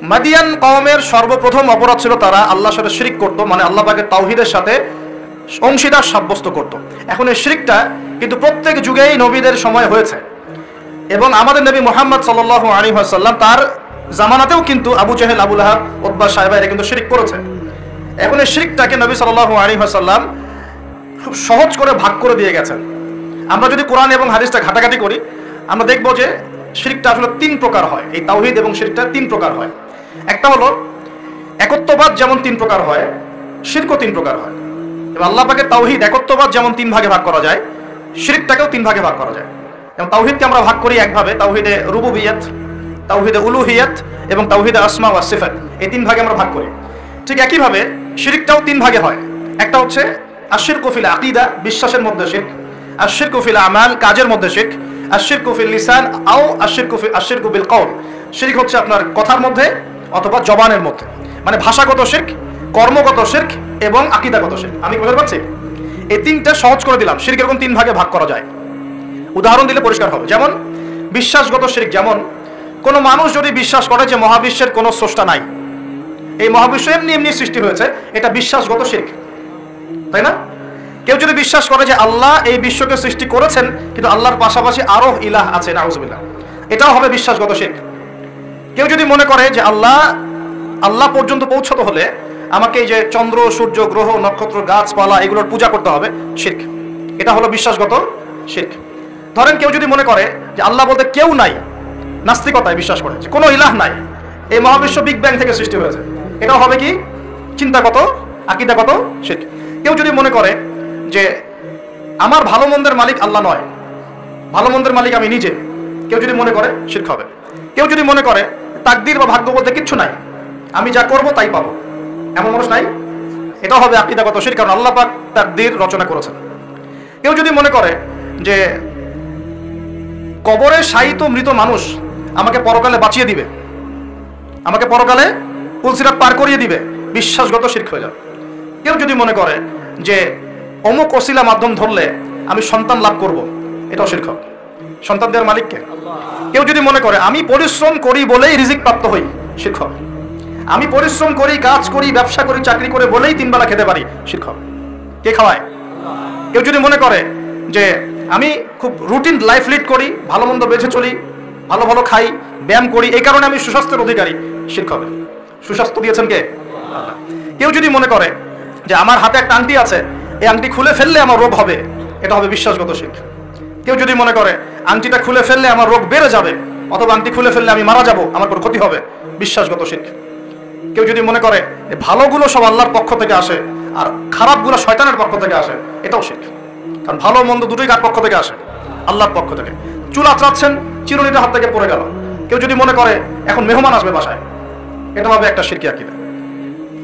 মাদিয়ান কওমের সর্বপ্রথম অপরাধ ছিল তারা আল্লাহর সাথে শিরক করত, মানে আল্লাহ পাকের তাওহীদের সাথে অংশীদার সাব্যস্ত করত। এখন এই শিরকটা কিন্তু প্রত্যেক যুগেই নবীদের সময় হয়েছে, এবং আমাদের নবী মুহাম্মদ সাল্লাল্লাহু আলাইহি ওয়াসাল্লাম তার জামানাতেও কিন্তু আবু জাহেল, আবু লাহাব, উতবা, সাইবা এরা কিন্তু শিরক করেছে। এখন এই শিরকটাকে নবী সাল্লাল্লাহু আলাইহি ওয়াসাল্লাম খুব সহজ করে ভাগ করে দিয়ে গেছেন। আমরা যদি কোরআন এবং হাদিসটা ঘাটাঘাটি করি আমরা দেখব যে শিরকটা আসলে তিন প্রকার হয়। এই তাওহীদ এবং শিরকটা তিন প্রকার হয়। একটা হলো একত্ববাদ, যেমন তিন প্রকার হয়, শিরকও তিন প্রকার হয়। এবং আল্লাহ পাকের তাওহীদ একত্ববাদ যেমন তিন ভাগে ভাগ করা যায়, শিরকটাকেও তিন ভাগে ভাগ করা যায়। এবং তাওহীদকে আমরা ভাগ করি একভাবে, তাওহীদে রুবুবিয়্যাত, তাওহীদে উলুহিয়্যাত এবং তাওহীদে আসমা ওয়া সিফাত, এই তিন ভাগে আমরা ভাগ করি। ঠিক একইভাবে শিরকটাও তিন ভাগে হয়। একটা হচ্ছে আশিরকু ফিল আকীদা, বিশ্বাসের মধ্যে শিরক, আশিরকু ফিল আমাল, কাজের মধ্যে শিরক, আশিরকু ফিল লিসান আও আশিরকু বিল কওল, শিরক হচ্ছে আপনার কথার মধ্যে অথবা জবানের মধ্যে, মানে ভাষাগত শিরক, কর্মগত শিরক এবং আকীদাগত শিরক। আমি বুঝতে পারছি? এই তিনটা সহজ করে দিলাম। শিরক এরকম তিন ভাগে ভাগ করা যায়। উদাহরণ দিলে পরিষ্কার হবে। যেমন বিশ্বাসগত শিরক, যেমন কোনো মানুষ যদি বিশ্বাস করে যে মহাবিশ্বের কোনো স্রষ্টা নাই, এই মহাবিশ্ব এমনি এমনি সৃষ্টি হয়েছে, এটা বিশ্বাসগত শিরক, তাই না? কেউ যদি বিশ্বাস করে যে আল্লাহ এই বিশ্বকে সৃষ্টি করেছেন কিন্তু আল্লাহর পাশাপাশি আরো ইলাহ আছে, নাউজুবিল্লাহ, এটাও হবে বিশ্বাসগত শিরক। কেউ যদি মনে করে যে আল্লাহ পর্যন্ত পৌঁছতে হলে আমাকে এই যে চন্দ্র, সূর্য, গ্রহ, নক্ষত্র, গাছপালা এগুলোর পূজা করতে হবে, শিরক, এটা হলো বিশ্বাসগত শিরক। ধরেন কেউ যদি মনে করে যে আল্লাহ বলতে কেউ নাই, নাস্তিকতায় বিশ্বাস করে যে কোনো ইলাহ নাই, এই মহাবিশ্ব বিগ ব্যাং থেকে সৃষ্টি হয়েছে, এটাও হবে কি চিন্তাগত, আকীদাগত শিরক। কেউ যদি মনে করে যে আমার ভালো মন্দের মালিক আল্লাহ নয়, ভালো মন্দের মালিক আমি নিজে, কেউ যদি মনে করে, শিরক হবে। কেউ যদি মনে করে তাকদীর বা ভাগ্য বলতে কিচ্ছু নাই, আমি যা করব তাই পাবো, এমন মানুষ নাই, এটাও হবে আকীদাগত শিরক, কারণ আল্লাহ পাক তাকদীর রচনা করেছেন। কেউ যদি মনে করে যে কবরে শায়িত মৃত মানুষ আমাকে পরকালে বাঁচিয়ে দিবে, আমাকে পরকালে পুলসিরাত পার করিয়ে দিবে, বিশ্বাসগত শিরক হয়ে যাবে। কেউ যদি মনে করে যে অমুক ওসিলা মাধ্যম ধরলে আমি সন্তান লাভ করব, এটাও শিরক হবে। সন্তান দেওয়ার মালিককে? কেউ যদি মনে করে আমি পরিশ্রম করি বলেই রিজিক প্রাপ্ত হই, শিরক হবে। আমি পরিশ্রম করি, কাজ করি, ব্যবসা করি, চাকরি করে বলেই তিন বেলা খেতে পারি, শিরক হবে। কে খাওয়ায়? কেউ যদি মনে করে যে আমি খুব রুটিন লাইফ লিড করি, ভালো মন্দ বেঁচে চলি, ভালো ভালো খাই, ব্যায়াম করি, এই কারণে আমি সুস্বাস্থ্যের অধিকারী, শিরক হবে। সুস্বাস্থ্য দিয়েছেন কে? আল্লাহ। কেউ যদি মনে করে যে আমার হাতে একটা আংটি আছে, এই আংটি খুলে ফেললে আমার রোগ হবে, এটা হবে বিশ্বাসগত শিরক। কেউ যদি মনে করে আংটিটা খুলে ফেললে আমার রোগ বেড়ে যাবে, অথবা আংটি খুলে ফেললে আমি মারা যাব, আমার কোনো ক্ষতি হবে, বিশ্বাসগত শিরক। কেউ যদি মনে করে ভালোগুলো সব আল্লাহর পক্ষ থেকে আসে আর খারাপগুলো শয়তানের পক্ষ থেকে আসে, এটাও শিরক। কারণ ভালো মন্দ দুটোই কার পক্ষ থেকে আসে? আল্লাহর পক্ষ থেকে। চুল আঁচড়াচ্ছেন, চিরুনিটা হাত থেকে পড়ে গেল, কেউ যদি মনে করে এখন মেহমান আসবে বাসায়, এটা হবে একটা শিরকি আকীদা।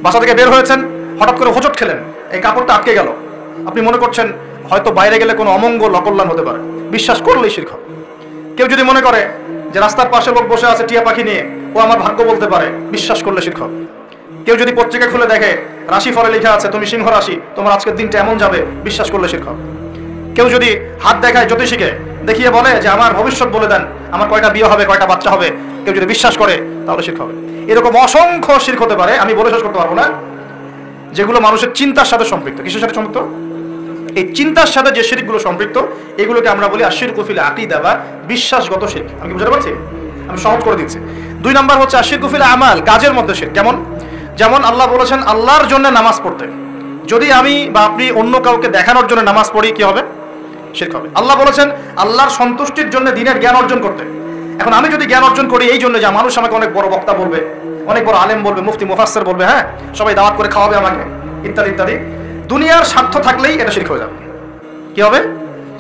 বাসা থেকে বের হয়েছেন, হঠাৎ করে হোঁচট খেলেন, এই কাপড়টা আটকে গেল, আপনি মনে করছেন হয়তো বাইরে গেলে কোনো অমঙ্গল অকল্যাণ হতে পারে, বিশ্বাস করলেই শিরক হবে। কেউ যদি মনে করে যে রাস্তার পাশে লোক বসে আছে টিয়া পাখি নিয়ে, ও আমার ভাগ্য বলতে পারে, বিশ্বাস করলে শিরক হবে। কেউ যদি পত্রিকা খুলে দেখে রাশি ফলে লেখা আছে তুমি সিংহ রাশি, তোমার আজকের দিনটা এমন যাবে, বিশ্বাস করলে শিরক হবে। কেউ যদি হাত দেখায় জ্যোতিষীকে, দেখিয়ে বলে যে আমার ভবিষ্যৎ বলে দেন, আমার কয়টা বিয়ে হবে, কয়টা বাচ্চা হবে, কেউ যদি বিশ্বাস করে তাহলে শিরক হবে। এরকম অসংখ্য শিরক হতে পারে, আমি বলে শেষ করতে পারবো না, যেগুলো মানুষের চিন্তার সাথে সম্পৃক্ত। কিসের সাথে সম্পৃক্ত? এই চিন্তার সাথে যে শিরকগুলো সম্পৃক্ত, এগুলোকে আমরা বলি আশিরকু ফিল আকীদা বা বিশ্বাসগত শিরক। আমি কি বুঝতে পারছি? আমি সহজ করে দিচ্ছি। 2 নাম্বার হচ্ছে আশিরকু ফিল আমাল, কাজের মধ্যে শিরক। যেমন আল্লাহ বলেছেন আল্লাহর জন্য নামাজ পড়তে, যদি আমি বা আপনি অন্য কাউকে দেখানোর জন্য নামাজ পড়ি, কি হবে? শিরক হবে। আল্লাহ বলেছেন আল্লাহর সন্তুষ্টির জন্য দ্বীনের জ্ঞান অর্জন করতে। এখন আমি যদি জ্ঞান অর্জন করি এই জন্য যে মানুষ আমাকে অনেক বড় বক্তা বলবে, অনেক বড় আলেম বলবে, মুফতি মুফাসসির বলবে, হ্যাঁ সবাই দাওয়াত করে খাওয়াবে আমাকে, ইত্যাদি ইত্যাদি, দুনিয়ার স্বার্থ থাকলেই এটা শিরক হয়ে যাবে। কি হবে?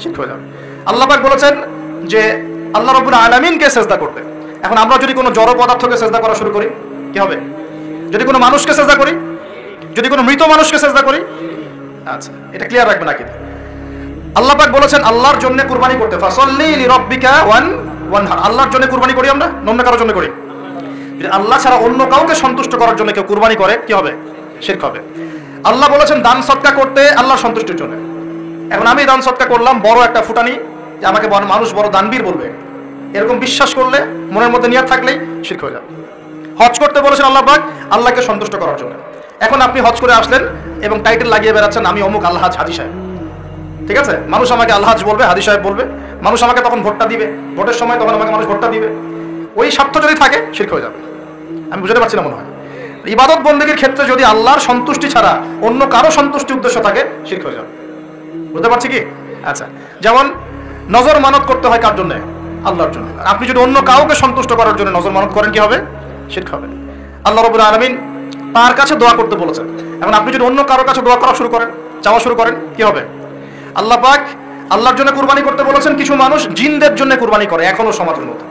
শিরক হয়ে যাবে। আল্লাহ পাক বলেছেন যে আল্লাহ রাব্বুল আলামিনকে সিজদা করতে। এখন আমরা যদি কোনো জড় পদার্থকে সিজদা করা শুরু করি, কি হবে? যদি কোনো মানুষকে সিজদা করি, যদি কোনো মৃত মানুষকে সিজদা করি, আচ্ছা এটা ক্লিয়ার রাখবেন নাকি? আল্লাহ পাক বলেছেন আল্লাহর জন্য কুরবানি করতে, ফাসাল্লি লিরাব্বিকা ওয়ানহার। আল্লাহর জন্য কুরবানি করি আমরা, অন্য কারোর জন্য করি। যদি আল্লাহ ছাড়া অন্য কাউকে সন্তুষ্ট করার জন্য কেউ কুরবানি করে, কি হবে? শিরক হবে। আল্লাহ বলেছেন দান সদকা করতে আল্লাহর সন্তুষ্টির জন্য। এখন আমি দান সদকা করলাম, বড় একটা ফুটানি, যে আমাকে মানুষ বড় দানবীর বলবে, এরকম বিশ্বাস করলে, মনের মধ্যে নিয়ত থাকলেই শিরক হয়ে যাবে। হজ করতে বলেছেন আল্লাহ পাক আল্লাহকে সন্তুষ্ট করার জন্য। এখন আপনি হজ করে আসলেন এবং টাইটেল লাগিয়ে বেড়াচ্ছেন আমি অমুক আলহাজ হাজি সাহেব। ঠিক আছে, মানুষ আমাকে আলহাজ বলবে, হাজি সাহেব বলবে, মানুষ আমাকে তখন ভোটটা দিবে, ভোটের সময় তখন আমাকে মানুষ ভোটটা দিবে। ওই স্বার্থ যদি থাকে শিরক হয়ে যাবে। আমি বুঝতে পারছি না মনে হয়। ইবাদত বন্দেগীর ক্ষেত্রে যদি আল্লাহর সন্তুষ্টি ছাড়া অন্য কারো সন্তুষ্টি উদ্দেশ্য থাকে শিরক হয়ে যাবে। বুঝতে পারছি কি? আচ্ছা, যেমন নজর মানত করতে হয় কার জন্য? আল্লাহর জন্য। আপনি যদি অন্য কাউকে সন্তুষ্ট করার জন্য নজর মানত করেন কি হবে? শিরক হবে। আল্লাহ রাব্বুল আলামিন তার কাছে দোয়া করতে বলেছেন। এখন আপনি যদি অন্য কারোর কাছে দোয়া করা শুরু করেন, চাওয়া শুরু করেন, কি হবে? আল্লাহ পাক আল্লাহর জন্য কুরবানি করতে বলেছেন। কিছু মানুষ জিনদের জন্য কুরবানি করে এখনো সমাজের মধ্যে,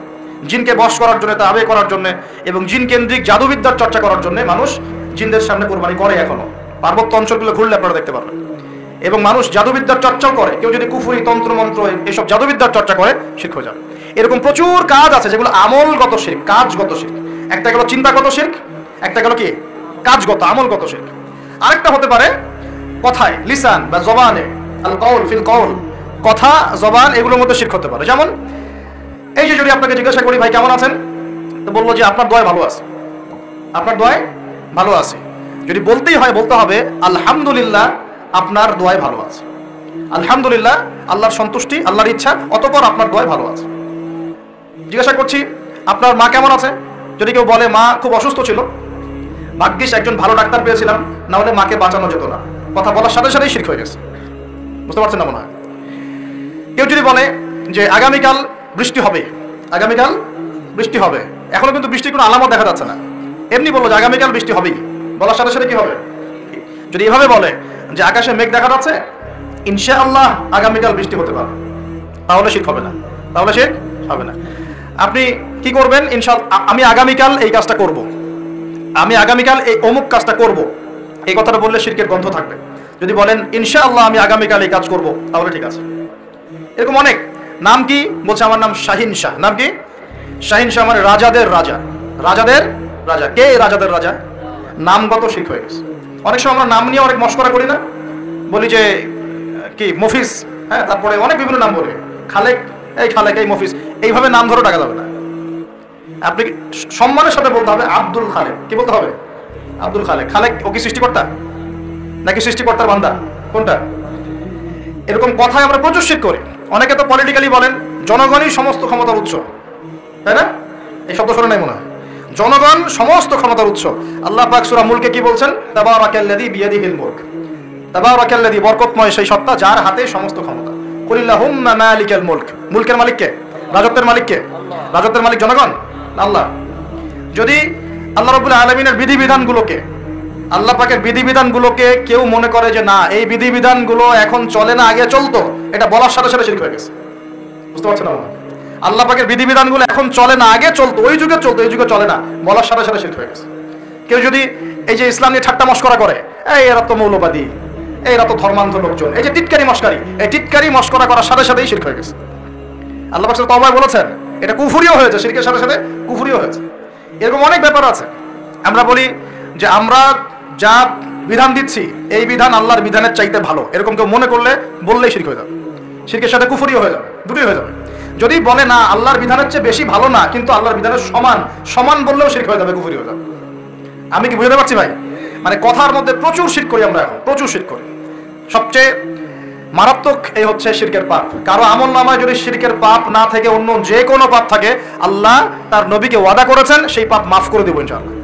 জিনকে বশ করার জন্য, তাবে করার জন্য এবং জিন কেন্দ্রিক জাদুবিদ্যার চর্চা করার জন্য মানুষ জিনদের সামনে কুরবানি করে এখনো। পার্বত্য অঞ্চলগুলো ঘুরলে আপনারা দেখতে পারবেন। এবং মানুষ জাদুবিদ্যার চর্চাও করে। কেউ যদি কুফরি, তন্ত্র মন্ত্র এসব জাদুবিদ্যার চর্চা করে শিরক হয়ে যাবে। এরকম প্রচুর কাজ আছে যেগুলো আমলগত শিরক, কাজগত শিরক। একটা গেল চিন্তাগত শিরক, একটা গেল কি কাজগত আমলগত শিরক। আরেকটা হতে পারে কথায়, লিসান বা জবানে, আল কওল ফিল কওল, কথা জবান এগুলোর মধ্যে শিরক হতে পারে। যেমন এই যে যদি আপনাকে জিজ্ঞাসা করি ভাই কেমন আছেন, তো বলবো যে আপনার দোয়ায় ভালো আছে, আপনার দোয়ায় ভালো আছে। যদি বলতেই হয় বলতে হবে আলহামদুলিল্লাহ আপনার দোয়ায় ভালো আছে, আলহামদুলিল্লাহ আল্লাহর সন্তুষ্টি, আল্লাহর ইচ্ছা, অতঃপর আপনার দোয়ায় ভালো আছে। জিজ্ঞাসা করছি আপনার মা কেমন আছে, যদি কেউ বলে মা খুব অসুস্থ ছিল, ভাগ্যিস একজন ভালো ডাক্তার পেয়েছিলাম, না হলে মাকে বাঁচানো যেত না, কথা বলার সাথে সাথেই শিরক হয়ে গেছে। বুঝতে পারছেন না মনে হয়? কেউ যদি বলে যে আগামীকাল বৃষ্টি হবে, আগামীকাল বৃষ্টি হবে, এখনো কিন্তু বৃষ্টির কোনো আলামত দেখা যাচ্ছে না, এমনি বললো যে আগামীকাল বৃষ্টি হবেই, বলার সাথে সাথে কি হবে? যদি এভাবে বলে যে আকাশে মেঘ দেখা যাচ্ছে, ইনশাআল্লাহ আগামীকাল বৃষ্টি হতে পারে, তাহলে শিরক হবে না, তাহলে শিরক হবে না। আপনি কি করবেন? ইনশাআল্লাহ আমি আগামীকাল এই কাজটা করব, আমি আগামীকাল এই অমুক কাজটা করব, এই কথাটা বললে শিরকের গন্ধ থাকবে। যদি বলেন ইনশাআল্লাহ আমি আগামীকাল এই কাজ করব, তাহলে ঠিক আছে। এরকম অনেক। নাম কি? বলছে আমার নাম শাহিন শাহ। নাম কি? শাহিন শাহ মানে রাজাদের রাজা, রাজাদের রাজা। কে রাজাদের রাজা? নামগত শিরক হয়ে গেছে। অনেক সময় আমরা নাম নিয়ে অনেক মশকরা করি না, বলি যে কি মফিজ, হ্যাঁ, তারপরে অনেক বিভিন্ন নাম বলি, খালেক, এই খালেক, এই মফিজ, এইভাবে নাম ধরে টাকা যাবে না। আপনি সম্মানের সাথে বলতে হবে আব্দুল খালেক। কি বলতে হবে? আব্দুল খালেক। খালেক ও কি সৃষ্টিকর্তা নাকি সৃষ্টিকর্তার বান্দা? কোনটা? এরকম কথায় আমরা প্রচুর শিরক করি। অনেকে তো পলিটিক্যালি বলেন জনগণই সমস্ত ক্ষমতার উৎস, তাই না? এই শব্দ শোনা নাই মনে হয়? জনগণ সমস্ত ক্ষমতার উৎস। আল্লাহ পাক সূরা মুলকে কি বলছেন? তাবারাকাল্লাযী বিয়াদিহিল মুলক, তাবারাকাল্লাযী বরকতময় সেই সত্তা যার হাতে সমস্ত ক্ষমতা। কুলিল্লাহুম্মা মালিকাল মুলক, মুলকের মালিক কে? রাজত্বের মালিক কে? রাজত্বের মালিক জনগণ, আল্লাহ। যদি আল্লাহ রাব্বুল আলামিনের বিধিবিধানগুলোকে, আল্লাহ পাকের বিধিবিধানগুলোকে কেউ মনে করে যে না এই বিধিবিধানগুলো এখন চলে না, আগে চলতো, এটা বলার সাথে সাথে শিরক হয়ে গেছে। বুঝতে পারছেন না? আল্লাহ পাকের বিধিবিধানগুলো এখন চলে না, আগে চলতো, ওই যুগে চলতো, এই যুগে চলে না, বলার সাথে সাথে শিরক হয়ে গেছে। কেউ যদি এই যে ইসলাম নিয়ে ঠাট্টা মশকরা করে, এই এরা তো মৌলবাদী, এরা তো ধর্মান্ধ লোকজন, এই যে টিটকারি মশকারি, এই টিটকারি মশকরা করার সাথে সাথেই শিরক হয়ে গেছে। আল্লাহ পাক তওবায় বলেছেন এটা কুফরিও হয়েছে, শিরকের সাথে সাথে কুফরিও হয়েছে। এরকম অনেক ব্যাপার আছে। আমরা বলি যে আমরা যা বিধান দিচ্ছি এই বিধান আল্লাহর বিধানের চাইতে ভালো, এরকম কেউ মনে করলে বললেই শিরক হয়ে যাবে, শিরকের সাথে কুফরিও হয়ে যাবে, দুটোই হয়ে যাবে। যদি বলে না আল্লাহর বিধানের চেয়ে বেশি ভালো না, কিন্তু আল্লাহর বিধানের সমান, সমান বললেও শিরক হয়ে যাবে, কুফরি হয়ে যাবে। আমি কি বুঝতে পারছি ভাই? মানে কথার মধ্যে প্রচুর শিরক করি আমরা, এখন প্রচুর শিরক করি। সবচেয়ে মারাত্মক এই হচ্ছে শিরকের পাপ। কারো আমলনামায় যদি শিরকের পাপ না থেকে অন্য যে কোনো পাপ থাকে, আল্লাহ তার নবীকে ওয়াদা করেছেন সেই পাপ মাফ করে দেব ইনশাআল্লাহ।